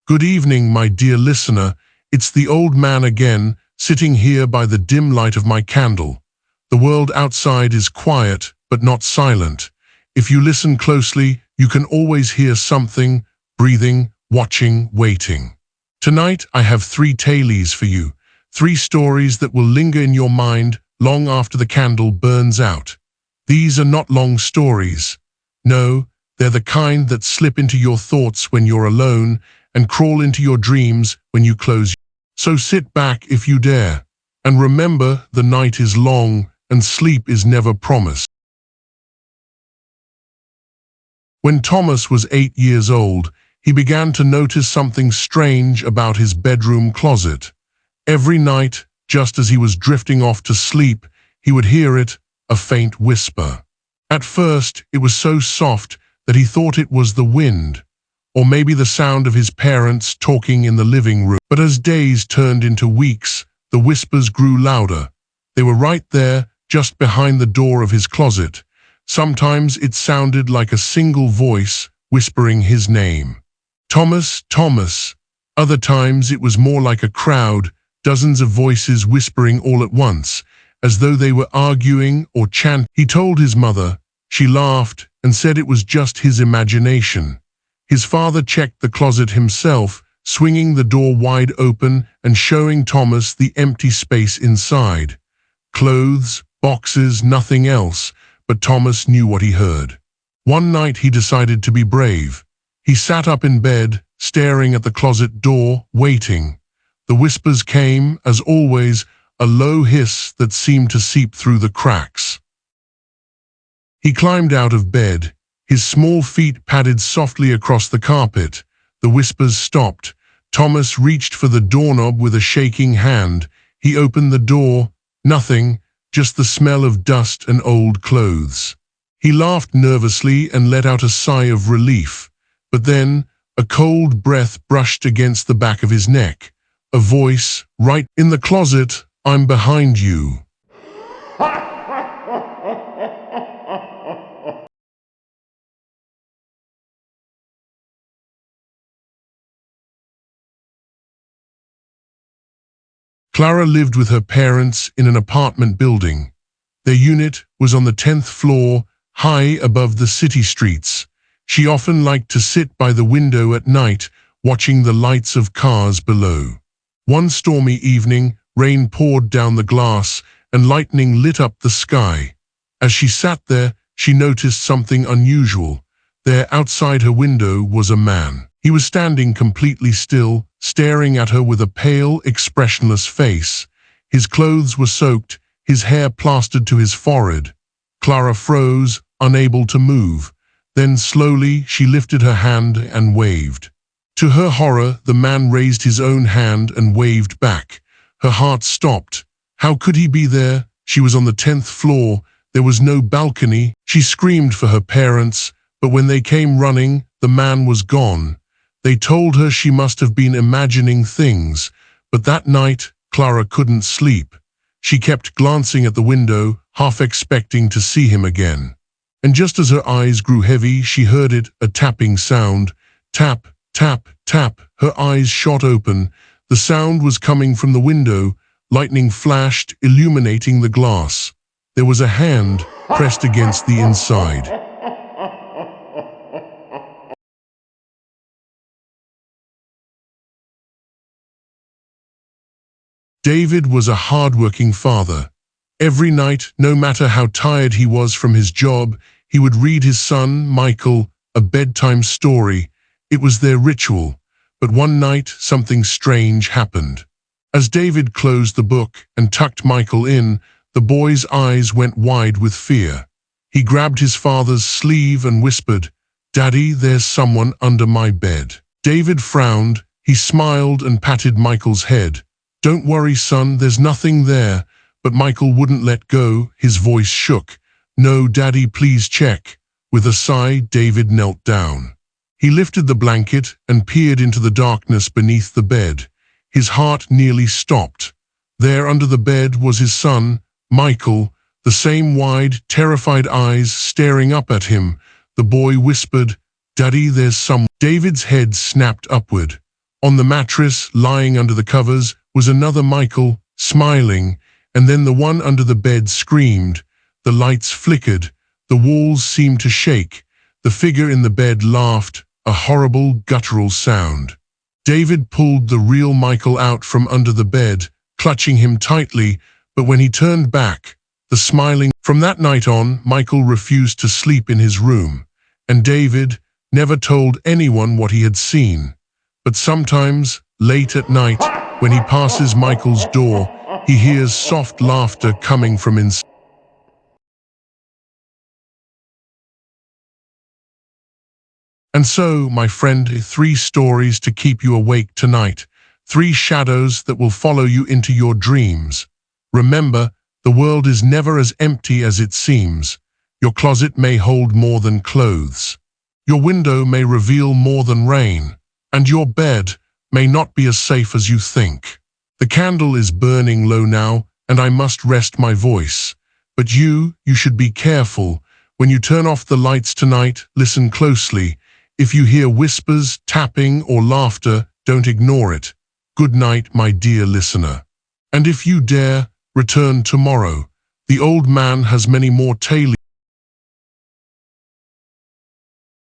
Good evening, my dear listener. It's the old man again, sitting here by the dim light of my candle. The world outside is quiet, but not silent. If you listen closely, you can always hear something, breathing, watching, waiting. Tonight, I have 3 tales for you, 3 stories that will linger in your mind long after the candle burns out. These are not long stories. No, they're the kind that slip into your thoughts when you're alone and crawl into your dreams when you close. So sit back if you dare, and remember the night is long and sleep is never promised. When Thomas was 8 years old, he began to notice something strange about his bedroom closet. Every night, just as he was drifting off to sleep, he would hear it, a faint whisper. At first, it was so soft that he thought it was the wind, or maybe the sound of his parents talking in the living room. But as days turned into weeks, the whispers grew louder. They were right there, just behind the door of his closet. Sometimes it sounded like a single voice whispering his name. Thomas, Thomas. Other times it was more like a crowd, dozens of voices whispering all at once, as though they were arguing or chanting. He told his mother. She laughed and said it was just his imagination. His father checked the closet himself, swinging the door wide open and showing Thomas the empty space inside. Clothes, boxes, nothing else, but Thomas knew what he heard. One night he decided to be brave. He sat up in bed, staring at the closet door, waiting. The whispers came, as always, a low hiss that seemed to seep through the cracks. He climbed out of bed. His small feet padded softly across the carpet. The whispers stopped. Thomas reached for the doorknob with a shaking hand. He opened the door. Nothing, just the smell of dust and old clothes. He laughed nervously and let out a sigh of relief. But then, a cold breath brushed against the back of his neck. A voice, right in the closet, "I'm behind you." Clara lived with her parents in an apartment building. Their unit was on the 10th floor, high above the city streets. She often liked to sit by the window at night, watching the lights of cars below. One stormy evening, rain poured down the glass and lightning lit up the sky. As she sat there, she noticed something unusual. There, outside her window, was a man. He was standing completely still, staring at her with a pale, expressionless face. His clothes were soaked, his hair plastered to his forehead. Clara froze, unable to move. Then slowly she lifted her hand and waved. To her horror, the man raised his own hand and waved back. Her heart stopped. How could he be there? She was on the 10th floor. There was no balcony. She screamed for her parents, but when they came running, the man was gone. They told her she must have been imagining things, but that night, Clara couldn't sleep. She kept glancing at the window, half expecting to see him again. And just as her eyes grew heavy, she heard it, a tapping sound. Tap, tap, tap. Her eyes shot open. The sound was coming from the window. Lightning flashed, illuminating the glass. There was a hand pressed against the inside. David was a hard-working father. Every night, no matter how tired he was from his job, he would read his son, Michael, a bedtime story. It was their ritual. But one night, something strange happened. As David closed the book and tucked Michael in, the boy's eyes went wide with fear. He grabbed his father's sleeve and whispered, "Daddy, there's someone under my bed." David frowned. He smiled and patted Michael's head. "Don't worry, son, there's nothing there." But Michael wouldn't let go. His voice shook. "No, Daddy, please check." With a sigh, David knelt down. He lifted the blanket and peered into the darkness beneath the bed. His heart nearly stopped. There under the bed was his son, Michael, the same wide, terrified eyes staring up at him. The boy whispered, "Daddy, there's someone." David's head snapped upward. On the mattress, lying under the covers, was another Michael, smiling, and then the one under the bed screamed. The lights flickered, the walls seemed to shake. The figure in the bed laughed, a horrible, guttural sound. David pulled the real Michael out from under the bed, clutching him tightly, but when he turned back, the smiling... From that night on, Michael refused to sleep in his room, and David never told anyone what he had seen. But sometimes, late at night, when he passes Michael's door, he hears soft laughter coming from inside. And so, my friend, 3 stories to keep you awake tonight, 3 shadows that will follow you into your dreams. Remember, the world is never as empty as it seems. Your closet may hold more than clothes. Your window may reveal more than rain. And your bed may not be as safe as you think. The candle is burning low now, and I must rest my voice. But you should be careful. When you turn off the lights tonight, listen closely. If you hear whispers, tapping, or laughter, don't ignore it. Good night, my dear listener. And if you dare, return tomorrow. The old man has many more tales